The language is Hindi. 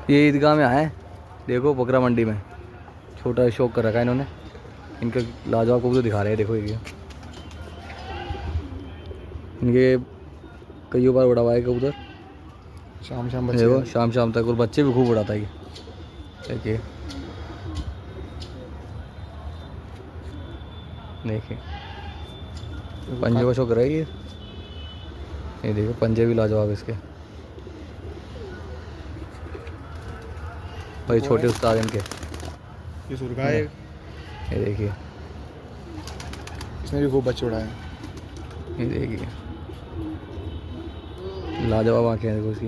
ये ईदगाह में आए हैं, देखो बकरा मंडी में छोटा शौक कर रखा है इन्होंने। इनके लाजवाब कबूतर दिखा रहे हैं, देखो ये इनके कई बार उड़ा हुआ है कबूतर। शाम शाम बच्चे देखो शाम शाम तक, और बच्चे भी खूब उड़ाता है ये। देखिए देखिए पंजे का शौक रहेगी। ये देखो पंजे भी लाजवाब इसके। भाई छोटे उस्ताद इनके। ये सुरखा है, ये देखिए, इसने भी खूब बच्चे उड़ाए। ये देखिए लाजवाब आँखें हैं देखो इसकी।